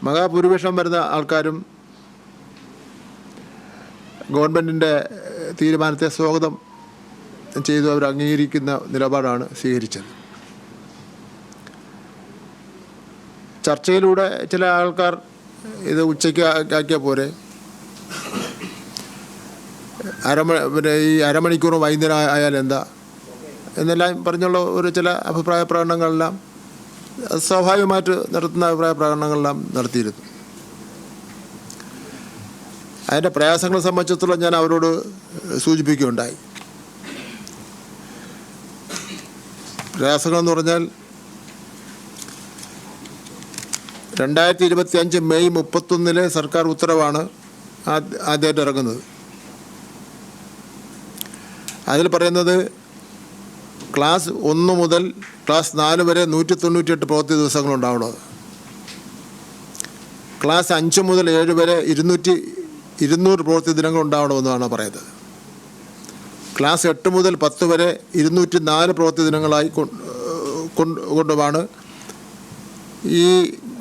മഹാഭൂരിപക്ഷം വരുന്ന ആൾക്കാരും ഗവൺമെൻറ്റിൻ്റെ തീരുമാനത്തെ സ്വാഗതം ചെയ്തു അവർ അംഗീകരിക്കുന്ന നിലപാടാണ് സ്വീകരിച്ചത്. ചർച്ചയിലൂടെ ചില ആൾക്കാർ ഇത് ഉച്ചയ്ക്ക് ആക്കിയ പോരെ ഈ അരമണിക്കൂർ വൈകുന്നേരം ആയാൽ എന്താ എന്നെല്ലാം പറഞ്ഞുള്ള ഒരു ചില അഭിപ്രായ പ്രകടനങ്ങളെല്ലാം സ്വാഭാവികമായിട്ട് നടത്തുന്ന അഭിപ്രായ പ്രകടനങ്ങളെല്ലാം നടത്തിയിരുന്നു. അതിൻ്റെ പ്രയാസങ്ങളെ സംബന്ധിച്ചിടത്തോളം ഞാൻ അവരോട് സൂചിപ്പിക്കുകയുണ്ടായി. പ്രയാസങ്ങളെന്ന് പറഞ്ഞാൽ 2025 മെയ് 31 സർക്കാർ ഉത്തരവാണ് ആദ്യമായിട്ട് ഇറങ്ങുന്നത്. അതിൽ പറയുന്നത് ക്ലാസ് 1 മുതൽ ക്ലാസ് 4 വരെ 198 പ്രവൃത്തി ദിവസങ്ങളുണ്ടാവണത്. ക്ലാസ് 5 മുതൽ 7 വരെ 200 പ്രവൃത്തി ദിനങ്ങൾ ഉണ്ടാവണമെന്നാണ് പറയുന്നത്. ക്ലാസ് 8 മുതൽ 10 വരെ 204 പ്രവൃത്തി ദിനങ്ങളായി കൊണ്ടുമാണ് ഈ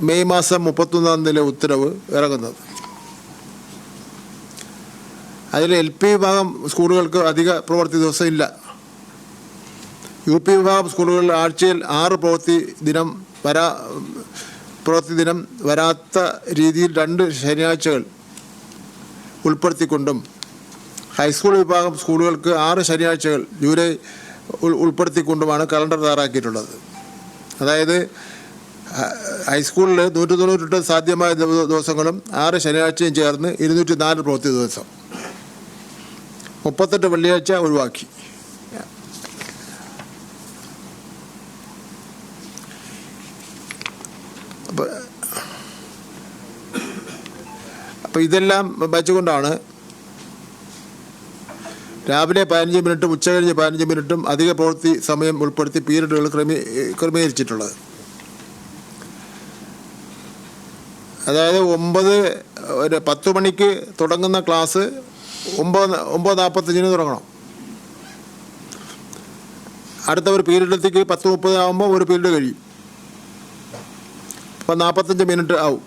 മെയ് മാസം 31 ഉത്തരവ് ഇറങ്ങുന്നത്. അതിൽ LP വിഭാഗം സ്കൂളുകൾക്ക് അധിക പ്രവൃത്തി ദിവസം ഇല്ല. UP വിഭാഗം സ്കൂളുകളിൽ ആഴ്ചയിൽ 6 പ്രവൃത്തി ദിനം വരാത്ത രീതിയിൽ 2 ശനിയാഴ്ചകൾ ഉൾപ്പെടുത്തിക്കൊണ്ടും ഹൈസ്കൂൾ വിഭാഗം സ്കൂളുകൾക്ക് 6 ശനിയാഴ്ചകൾ ജൂലൈ ഉൾപ്പെടുത്തിക്കൊണ്ടുമാണ് കലണ്ടർ തയ്യാറാക്കിയിട്ടുള്ളത്. അതായത് ഹൈസ്കൂളിൽ 198 സാധ്യമായ ദിവസങ്ങളും 6 ശനിയാഴ്ചയും ചേർന്ന് 204 പ്രവൃത്തി ദിവസം, 38 വെള്ളിയാഴ്ച ഒഴിവാക്കി. അപ്പോൾ ഇതെല്ലാം വെച്ചുകൊണ്ടാണ് രാവിലെ 15 മിനിറ്റും ഉച്ച കഴിഞ്ഞ് 15 മിനിറ്റും അധിക പ്രവൃത്തി സമയം ഉൾപ്പെടുത്തി പീരീഡുകൾ ക്രമീകരിച്ചിട്ടുള്ളത്. അതായത് 10 മണിക്ക് തുടങ്ങുന്ന ക്ലാസ് 9:45 തുടങ്ങണം. അടുത്ത ഒരു പീരീഡിലേക്ക് 10:30 ആകുമ്പോൾ ഒരു പീരീഡ് കഴിയും. അപ്പോൾ 45 മിനിറ്റ് ആവും.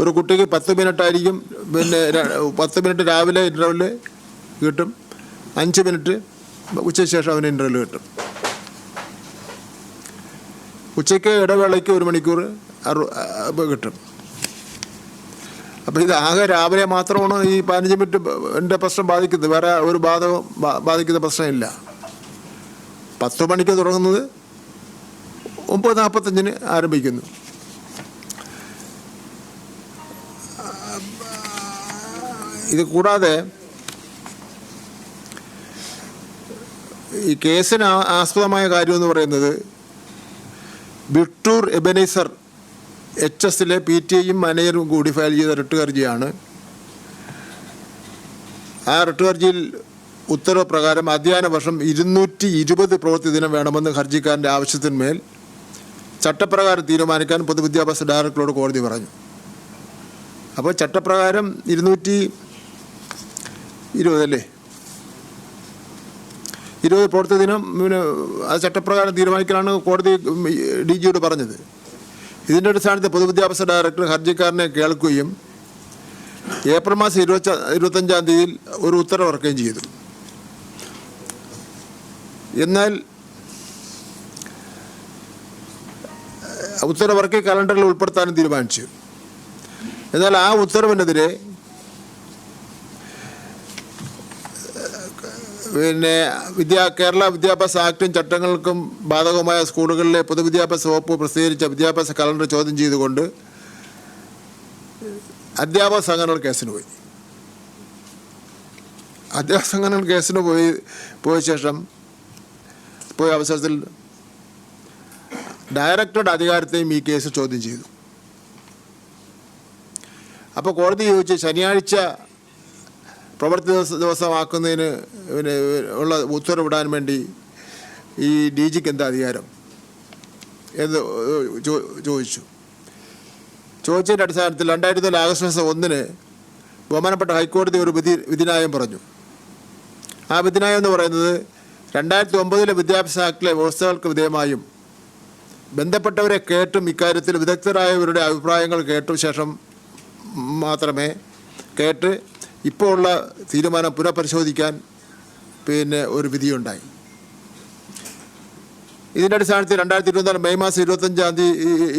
ഒരു കുട്ടിക്ക് 10 മിനിറ്റായിരിക്കും. പിന്നെ 10 മിനിറ്റ് രാവിലെ ഇൻ്റർവെല് കിട്ടും, 5 മിനിറ്റ് ഉച്ചയ്ക്ക് ശേഷം അവന് ഇൻ്റർവെല് കിട്ടും. ഉച്ചയ്ക്ക് ഇടവേളയ്ക്ക് 1 മണിക്കൂർ കിട്ടും. അപ്പോൾ ഇത് ആകെ രാവിലെ മാത്രമാണ് ഈ 15 മിനിറ്റിൻ്റെ പ്രശ്നം ബാധിക്കുന്നത്. വേറെ ഒരു ബാധിക്കുന്ന പ്രശ്നമില്ല. 10 മണിക്ക് തുടങ്ങുന്നത് 9:45 ആരംഭിക്കുന്നു. ഇത് കൂടാതെ ഈ കേസിന് ആസ്പദമായ കാര്യമെന്ന് പറയുന്നത് വിട്ടൂർ എബനൈസർ HS PTAയും മാനേജറും കൂടി ഫയൽ ചെയ്ത റിട്ട് ഹർജിയാണ്. ആ റിട്ട് ഹർജിയിൽ ഉത്തരവ് പ്രകാരം അധ്യയന വർഷം 220 പ്രവൃത്തി ദിനം വേണമെന്ന് ഹർജിക്കാരൻ്റെ ആവശ്യത്തിന്മേൽ ചട്ടപ്രകാരം തീരുമാനിക്കാൻ പൊതുവിദ്യാഭ്യാസ ഡയറക്ടറോട് കോടതി പറഞ്ഞു. അപ്പോൾ ചട്ടപ്രകാരം 220 അല്ലേ, 20 പ്രവൃത്തി ദിനം അത് ചട്ടപ്രകാരം തീരുമാനിക്കാനാണ് കോടതി DGയോട് പറഞ്ഞത്. ഇതിൻ്റെ അടിസ്ഥാനത്തിൽ പൊതുവിദ്യാഭ്യാസ ഡയറക്ടർ ഹർജിക്കാരനെ കേൾക്കുകയും ഏപ്രിൽ മാസം 25-ാം തീയതിയിൽ ഒരു ഉത്തരവ് ഇറക്കുകയും ചെയ്തു. എന്നാൽ ഉത്തരവിറക്കി കലണ്ടറിൽ ഉൾപ്പെടുത്താനും തീരുമാനിച്ചു. എന്നാൽ ആ ഉത്തരവിനെതിരെ പിന്നെ കേരള വിദ്യാഭ്യാസ ആക്ടും ചട്ടങ്ങൾക്കും ബാധകമായ സ്കൂളുകളിലെ പൊതുവിദ്യാഭ്യാസ വകുപ്പ് പ്രസിദ്ധീകരിച്ച വിദ്യാഭ്യാസ കലണ്ടർ ചോദ്യം ചെയ്തുകൊണ്ട് അധ്യാപക സംഘടനകൾ കേസിന് പോയി. അധ്യാപക സംഘടനകൾ കേസിന് പോയ ശേഷം അവസരത്തിൽ ഡയറക്ടറുടെ അധികാരത്തെയും ഈ കേസ് ചോദ്യം ചെയ്തു. അപ്പോൾ കോടതി ചോദിച്ച് ശനിയാഴ്ച പ്രവൃത്തി ദിവസമാക്കുന്നതിന് ഉള്ള ഉത്തരവിടാൻ വേണ്ടി ഈ DGക്ക് എന്താ അധികാരം എന്ന് ചോദിച്ചതിൻ്റെ അടിസ്ഥാനത്തിൽ 2004 ആഗസ്റ്റ് മാസം 1 ബഹുമാനപ്പെട്ട ഹൈക്കോടതി ഒരു വിധിന്യായം പറഞ്ഞു. ആ വിധിന്യായം എന്ന് പറയുന്നത് 2009 വിദ്യാഭ്യാസ ആക്ടിലെ വ്യവസ്ഥകൾക്ക് വിധേയമായും ബന്ധപ്പെട്ടവരെ കേട്ടും ഇക്കാര്യത്തിൽ വിദഗ്ധരായവരുടെ അഭിപ്രായങ്ങൾ കേട്ട ശേഷം മാത്രമേ കേട്ട് ഇപ്പോൾ ഉള്ള തീരുമാനം പുനഃപരിശോധിക്കാൻ ഒരു വിധിയുണ്ടായി. ഇതിൻ്റെ അടിസ്ഥാനത്തിൽ 2024 മെയ് മാസം 25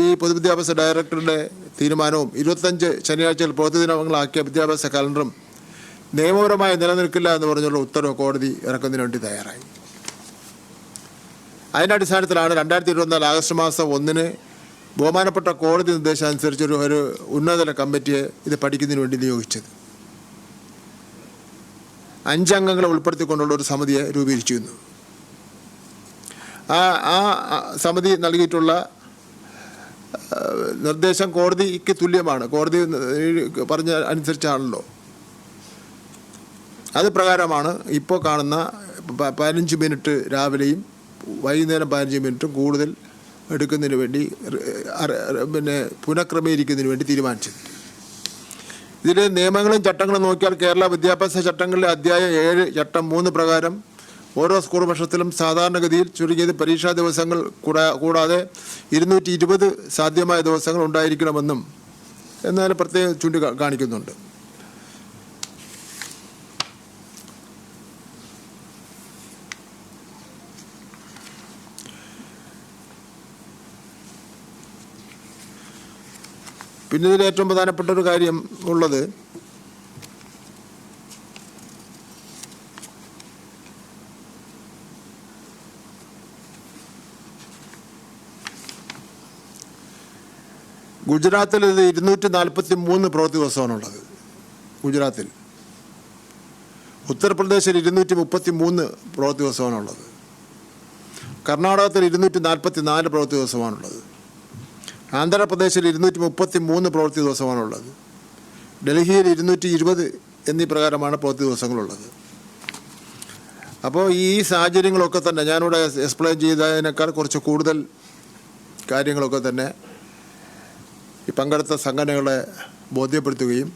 ഈ പൊതുവിദ്യാഭ്യാസ ഡയറക്ടറുടെ തീരുമാനവും 25 ശനിയാഴ്ചകൾ പ്രവൃത്തിദിനങ്ങളാക്കിയ വിദ്യാഭ്യാസ കലണ്ടറും നിയമപരമായി നിലനിൽക്കില്ല എന്ന് പറഞ്ഞുള്ള ഉത്തരവ് കോടതി ഇറക്കുന്നതിന് വേണ്ടി തയ്യാറായി. അതിൻ്റെ അടിസ്ഥാനത്തിലാണ് 2024 ആഗസ്റ്റ് മാസം 1 ബഹുമാനപ്പെട്ട കോടതി നിർദ്ദേശം അനുസരിച്ച് ഒരു ഉന്നതതല കമ്മിറ്റിയെ ഇത് പഠിക്കുന്നതിന് വേണ്ടി നിയോഗിച്ചത്. 5 അംഗങ്ങളെ ഉൾപ്പെടുത്തിക്കൊണ്ടുള്ള ഒരു സമിതിയെ രൂപീകരിച്ചിരുന്നു. ആ സമിതി നൽകിയിട്ടുള്ള നിർദ്ദേശം കോടതിക്ക് തുല്യമാണ്. കോടതി പറഞ്ഞ അനുസരിച്ചാണല്ലോ. അത് പ്രകാരമാണ് ഇപ്പോൾ കാണുന്ന 15 മിനിറ്റ് രാവിലെയും വൈകുന്നേരം 15 മിനിറ്റും കൂടുതൽ എടുക്കുന്നതിന് വേണ്ടി പുനഃക്രമീകരിക്കുന്നതിന് വേണ്ടി തീരുമാനിച്ചത്. ഇതിൽ നിയമങ്ങളും ചട്ടങ്ങളും നോക്കിയാൽ കേരള വിദ്യാഭ്യാസ ചട്ടങ്ങളിലെ അധ്യായം 7 ചട്ടം 3 പ്രകാരം ഓരോ സ്കൂൾ വർഷത്തിലും സാധാരണഗതിയിൽ ചുരുങ്ങിയത് പരീക്ഷാ ദിവസങ്ങൾ കൂടാതെ 220 സാധ്യമായ ദിവസങ്ങൾ ഉണ്ടായിരിക്കണമെന്നും എന്നാൽ പ്രത്യേകം ചൂണ്ടിക്കാണിക്കുന്നുണ്ട്. പിന്നെ ഇതിൽ ഏറ്റവും പ്രധാനപ്പെട്ട ഒരു കാര്യം ഉള്ളത് ഗുജറാത്തിൽ ഇത് 243 പ്രവൃത്തി ദിവസമാണുള്ളത്. ഗുജറാത്തിൽ. ഉത്തർപ്രദേശിൽ 233 പ്രവൃത്തി ദിവസമാണുള്ളത്. കർണാടകത്തിൽ 244 പ്രവൃത്തി ദിവസമാണുള്ളത്. ആന്ധ്രാപ്രദേശിൽ 233 പ്രവൃത്തി ദിവസമാണുള്ളത്. ഡൽഹിയിൽ 220 എന്നീ പ്രകാരമാണ് പ്രവൃത്തി ദിവസങ്ങളുള്ളത്. അപ്പോൾ ഈ സാഹചര്യങ്ങളൊക്കെ തന്നെ ഞാനിവിടെ എക്സ്പ്ലെയിൻ ചെയ്തതിനേക്കാൾ കുറച്ച് കൂടുതൽ കാര്യങ്ങളൊക്കെ തന്നെ ഈ പങ്കെടുത്ത സംഘടനകളെ ബോധ്യപ്പെടുത്തുകയും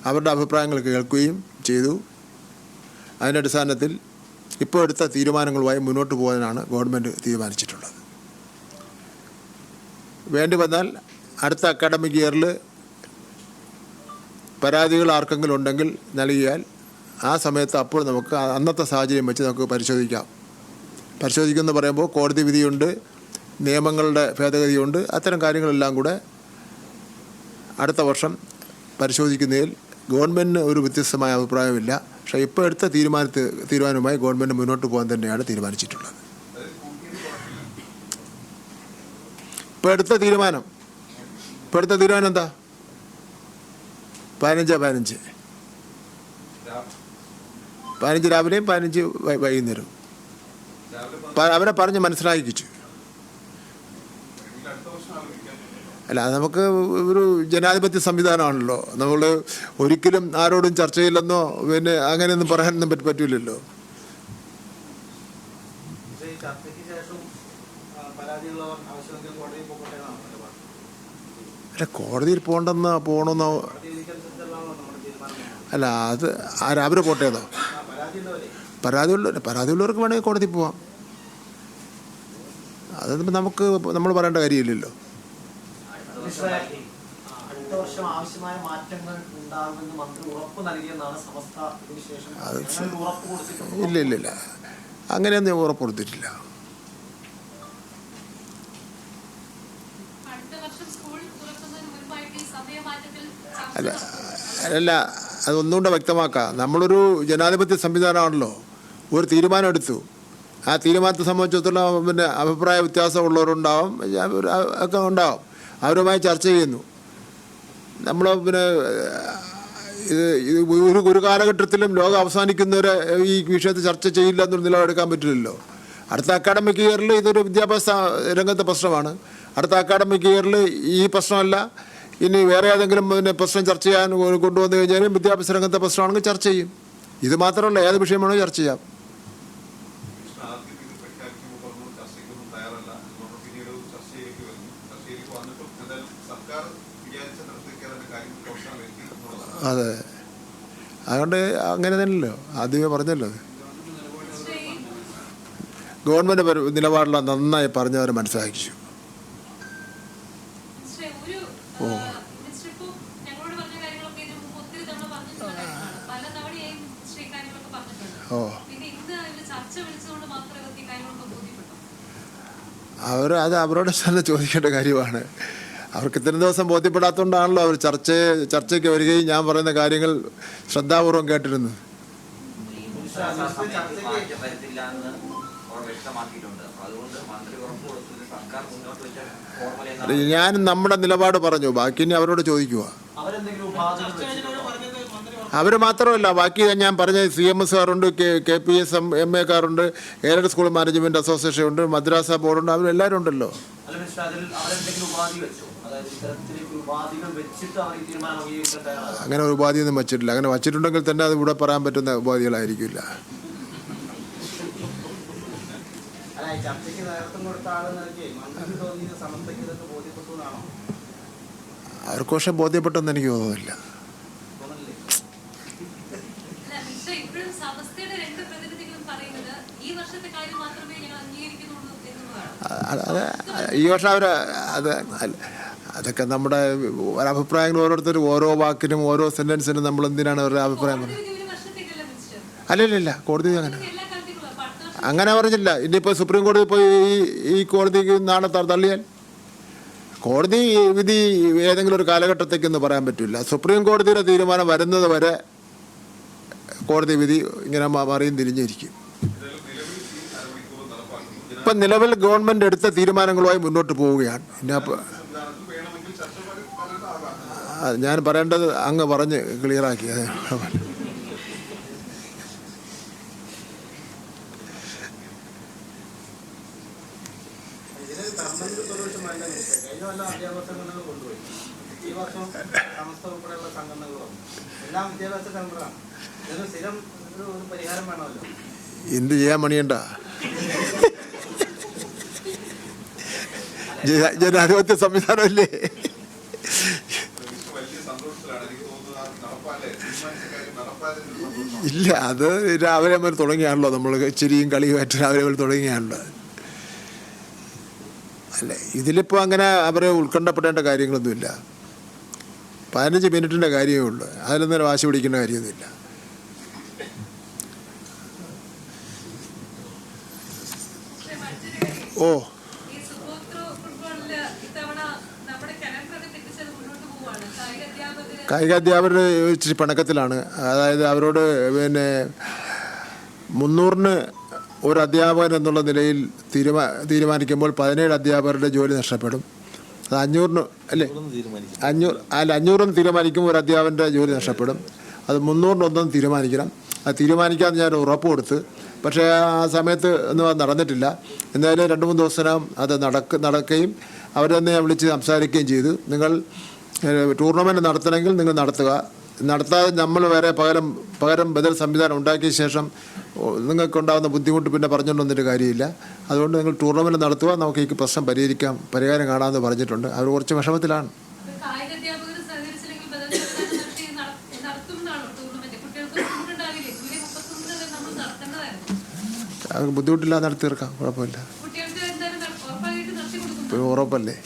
അവരുടെ അഭിപ്രായങ്ങൾ കേൾക്കുകയും ചെയ്തു. അതിൻ്റെ അടിസ്ഥാനത്തിൽ ഇപ്പോൾ എടുത്ത തീരുമാനങ്ങളുമായി മുന്നോട്ട് പോകാനാണ് ഗവൺമെൻറ് തീരുമാനിച്ചിട്ടുള്ളത്. വേണ്ടി വന്നാൽ അടുത്ത അക്കാഡമിക് ഇയറിൽ പരാതികൾ ആർക്കെങ്കിലും ഉണ്ടെങ്കിൽ നൽകിയാൽ ആ സമയത്ത് അപ്പോൾ നമുക്ക് അന്നത്തെ സാഹചര്യം വെച്ച് നമുക്ക് പരിശോധിക്കാം. പരിശോധിക്കുമെന്ന് പറയുമ്പോൾ കോടതി വിധിയുണ്ട്, നിയമങ്ങളുടെ ഭേദഗതിയുണ്ട്. അത്തരം കാര്യങ്ങളെല്ലാം കൂടെ അടുത്ത വർഷം പരിശോധിക്കുന്നതിൽ ഗവൺമെൻറ്റിന് ഒരു വ്യത്യസ്തമായ അഭിപ്രായമില്ല. പക്ഷേ ഇപ്പോൾ എടുത്ത തീരുമാനവുമായി ഗവൺമെൻറ് മുന്നോട്ട് പോകാൻ തന്നെയാണ് തീരുമാനിച്ചിട്ടുള്ളത്. ഇപ്പോൾ എടുത്ത തീരുമാനം എന്താ? 15 രാവിലെയും 15 വൈകുന്നേരം അവരെ പറഞ്ഞ് മനസ്സിലാക്കിച്ചു. അല്ല, നമുക്ക് ഒരു ജനാധിപത്യ സംവിധാനമാണല്ലോ. നമ്മൾ ഒരിക്കലും ആരോടും ചർച്ച ചെയ്യില്ലെന്നോ അങ്ങനെയൊന്നും പറയാനൊന്നും പറ്റില്ലല്ലോ. അല്ല, കോടതിയിൽ പോകണമെന്നോ അല്ല, അത് അവര് പോട്ടേതോ? പരാതിയുള്ളവർക്ക് വേണമെങ്കിൽ കോടതി പോവാം. അതൊന്നും നമ്മൾ പറയേണ്ട കാര്യമില്ലല്ലോ. ഇല്ല, അങ്ങനെയൊന്നും ഉറപ്പ് കൊടുത്തിട്ടില്ല. അല്ല, അതൊന്നുകൂടെ വ്യക്തമാക്കാം. നമ്മളൊരു ജനാധിപത്യ സംവിധാനമാണല്ലോ. ഒരു തീരുമാനം എടുത്തു. ആ തീരുമാനത്തെ സംബന്ധിച്ചിടത്തോളം അഭിപ്രായ വ്യത്യാസമുള്ളവരുണ്ടാവും, ഒക്കെ ഉണ്ടാവും. അവരുമായി ചർച്ച ചെയ്യുന്നു. നമ്മൾ ഒരു കാലഘട്ടത്തിലും ലോകം അവസാനിക്കുന്നവരെ ഈ വിഷയത്തിൽ ചർച്ച ചെയ്യില്ല എന്നൊരു നിലപാടെടുക്കാൻ പറ്റില്ലല്ലോ. അടുത്ത അക്കാഡമിക് ഇയറിൽ ഇതൊരു വിദ്യാഭ്യാസ രംഗത്തെ പ്രശ്നമാണ്. അടുത്ത അക്കാഡമിക് ഇയറിൽ ഈ പ്രശ്നമല്ല, ഇനി വേറെ ഏതെങ്കിലും പ്രശ്നം ചർച്ച ചെയ്യാൻ കൊണ്ടുവന്നു കഴിഞ്ഞാലും വിദ്യാഭ്യാസ രംഗത്തെ പ്രശ്നമാണെങ്കിൽ ചർച്ച ചെയ്യും. ഇത് മാത്രമല്ല, ഏത് വിഷയം വേണോ ചർച്ച ചെയ്യാം. അതെ, അതുകൊണ്ട് അങ്ങനെ തന്നെയല്ലോ ആദ്യമേ പറഞ്ഞല്ലോ. ഗവൺമെൻറ് നിലപാടെല്ലാം നന്നായി പറഞ്ഞവരെ മനസ്സിലാക്കിച്ചു. അത് അവരോട് തന്നെ ചോദിക്കേണ്ട കാര്യമാണ്. അവർക്ക് ഇത്രയും ദിവസം ബോധ്യപ്പെടാത്തതുകൊണ്ടാണല്ലോ അവർ ചർച്ചയ്ക്ക് വരികയും ഞാൻ പറയുന്ന കാര്യങ്ങൾ ശ്രദ്ധാപൂർവം കേട്ടിരുന്നത്. ഞാൻ നമ്മുടെ നിലപാട് പറഞ്ഞു, ബാക്കി ഇനി അവരോട് ചോദിക്കുക. അവർ മാത്രമല്ല, ബാക്കി ഞാൻ പറഞ്ഞ CMS കാരുണ്ട്, KPS MA കാരുണ്ട്, എയ്ഡഡ് സ്കൂൾ മാനേജ്മെൻറ്റ് അസോസിയേഷൻ ഉണ്ട്, മദ്രാസ ബോർഡുണ്ട്, അവരെല്ലാവരും ഉണ്ടല്ലോ. അങ്ങനെ ഒരു ഉപാധിയൊന്നും വച്ചിട്ടില്ല. അങ്ങനെ വച്ചിട്ടുണ്ടെങ്കിൽ തന്നെ അത് ഇവിടെ പറയാൻ പറ്റുന്ന ഉപാധികളായിരിക്കില്ല. അവർക്ക് പക്ഷെ ബോധ്യപ്പെട്ടെന്ന് എനിക്ക് തോന്നുന്നില്ല. ഈ വർഷം അവർ അതൊക്കെ നമ്മുടെ അഭിപ്രായങ്ങൾ ഓരോരുത്തരും ഓരോ വാക്കിനും ഓരോ സെൻറ്റൻസിനും നമ്മൾ എന്തിനാണ് അവരുടെ അഭിപ്രായം പറയുന്നത്? അല്ലല്ല, കോടതി അങ്ങനെ പറഞ്ഞില്ല. ഇനിയിപ്പോൾ സുപ്രീം കോടതി പോയി ഈ കോടതിക്ക് നാളെ തള്ളിയാൽ കോടതി വിധി ഏതെങ്കിലും ഒരു കാലഘട്ടത്തേക്കൊന്നും പറയാൻ പറ്റില്ല. സുപ്രീം കോടതിയുടെ തീരുമാനം വരുന്നത് വരെ കോടതി വിധി ഇങ്ങനെ മറിയും തിരിഞ്ഞിരിക്കും. ഇപ്പം നിലവിൽ ഗവൺമെൻറ് എടുത്ത തീരുമാനങ്ങളുമായി മുന്നോട്ട് പോവുകയാണ്. ഞാൻ പറയേണ്ടത് അങ്ങ് പറഞ്ഞ് ക്ലിയറാക്കി. എന്ത് ചെയ്യാൻ മണിയണ്ട? ജനാധിപത്യ സംവിധാനമല്ലേ? ഇല്ല, അത് രാവിലെ മുതൽ തുടങ്ങിയാണല്ലോ. നമ്മൾ ചിരിയും കളിയുമായിട്ട് രാവിലെ മുതൽ തുടങ്ങിയാണല്ലോ. അല്ലേ, ഇതിലിപ്പോൾ അങ്ങനെ അവരെ ഉത്കണ്ഠപ്പെടേണ്ട കാര്യങ്ങളൊന്നുമില്ല. 15 മിനിറ്റിൻ്റെ കാര്യമേ ഉള്ളൂ. അതിലൊന്നും വാശി പിടിക്കേണ്ട കാര്യമൊന്നുമില്ല. ഓ, കായിക അധ്യാപകർ ഇച്ചിരി പിണക്കത്തിലാണ്. അതായത് അവരോട് 300-ന് ഒരു അധ്യാപകൻ എന്നുള്ള നിലയിൽ തീരുമാനിക്കുമ്പോൾ 17 അധ്യാപകരുടെ ജോലി നഷ്ടപ്പെടും. അത് 500-ന് അല്ലേ, 500-ന് തീരുമാനിക്കുമ്പോൾ ഒരു അധ്യാപകൻ്റെ ജോലി നഷ്ടപ്പെടും. അത് 300-നൊന്നും തീരുമാനിക്കണം. അത് തീരുമാനിക്കാൻ ഞാൻ ഉറപ്പ് കൊടുത്ത്, പക്ഷേ ആ സമയത്ത് ഒന്നും അത് നടന്നിട്ടില്ല. എന്തായാലും 2-3 ദിവസത്തിനകം അത് നടക്കുകയും അവർ തന്നെ വിളിച്ച് സംസാരിക്കുകയും ചെയ്തു. നിങ്ങൾ ടൂർണമെൻറ്റ് നടത്തണമെങ്കിൽ നിങ്ങൾ നടത്താതെ നമ്മൾ വേറെ പകരം ബദൽ സംവിധാനം ഉണ്ടാക്കിയ ശേഷം നിങ്ങൾക്കുണ്ടാകുന്ന ബുദ്ധിമുട്ട് പിന്നെ പറഞ്ഞുകൊണ്ട് വന്നിട്ട് കാര്യമില്ല. അതുകൊണ്ട് നിങ്ങൾ ടൂർണമെൻറ്റ് നടത്തുക, നമുക്ക് ഈ പ്രശ്നം പരിഹാരം കാണാമെന്ന് പറഞ്ഞിട്ടുണ്ട്. അവർ കുറച്ച് വിഷമത്തിലാണ്. അത് ബുദ്ധിമുട്ടില്ലാതെ നടത്തി തീർക്കാം, കുഴപ്പമില്ല. ഉറപ്പല്ലേ?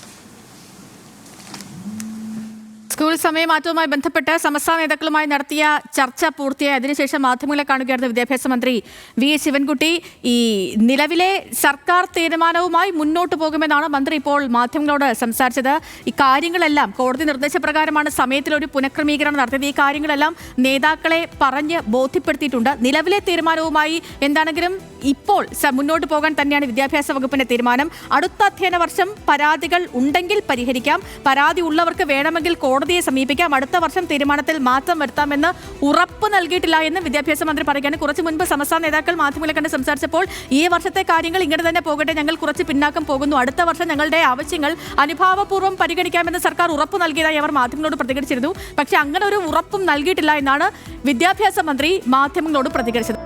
സ്കൂൾ സമയമാറ്റവുമായി ബന്ധപ്പെട്ട് സമസ്ത നേതാക്കളുമായി നടത്തിയ ചർച്ച പൂർത്തിയായി അതിനുശേഷം മാധ്യമങ്ങളെ കാണുകയായിരുന്നു വിദ്യാഭ്യാസ മന്ത്രി വി ശിവൻകുട്ടി. ഈ നിലവിലെ സർക്കാർ തീരുമാനവുമായി മുന്നോട്ട് പോകുമെന്നാണ് മന്ത്രി ഇപ്പോൾ മാധ്യമങ്ങളോട് സംസാരിച്ചത്. ഈ കാര്യങ്ങളെല്ലാം കോടതി നിർദ്ദേശപ്രകാരമാണ് സമയത്തിലൊരു പുനഃക്രമീകരണം നടത്തിയത്. ഈ കാര്യങ്ങളെല്ലാം നേതാക്കളെ പറഞ്ഞ് ബോധ്യപ്പെടുത്തിയിട്ടുണ്ട്. നിലവിലെ തീരുമാനവുമായി എന്താണെങ്കിലും ഇപ്പോൾ മുന്നോട്ട് പോകാൻ തന്നെയാണ് വിദ്യാഭ്യാസ വകുപ്പിന്റെ തീരുമാനം. അടുത്ത അധ്യയന വർഷം പരാതികൾ ഉണ്ടെങ്കിൽ പരിഹരിക്കാം, പരാതി ഉള്ളവർക്ക് വേണമെങ്കിൽ കോടതിയെ സമീപിക്കാം, അടുത്ത വർഷം തീരുമാനത്തിൽ മാറ്റം വരുത്താമെന്ന് ഉറപ്പ് നൽകിയിട്ടില്ല എന്ന് വിദ്യാഭ്യാസ മന്ത്രി പറയുകയാണ്. കുറച്ചു മുൻപ് സമസ്ത നേതാക്കൾ മാധ്യമങ്ങളെ കണ്ട് സംസാരിച്ചപ്പോൾ ഈ വർഷത്തെ കാര്യങ്ങൾ ഇങ്ങനെ തന്നെ പോകട്ടെ, ഞങ്ങൾ കുറച്ച് പിന്നാക്കം പോകുന്നു, അടുത്ത വർഷം ഞങ്ങളുടെ ആവശ്യങ്ങൾ അനുഭാവപൂർവ്വം പരിഗണിക്കാമെന്ന് സർക്കാർ ഉറപ്പ് നൽകിയതായി അവർ മാധ്യമങ്ങളോട് പ്രതികരിച്ചിരുന്നു. പക്ഷേ അങ്ങനെ ഒരു ഉറപ്പും നൽകിയിട്ടില്ല എന്നാണ് വിദ്യാഭ്യാസ മന്ത്രി മാധ്യമങ്ങളോട് പ്രതികരിച്ചത്.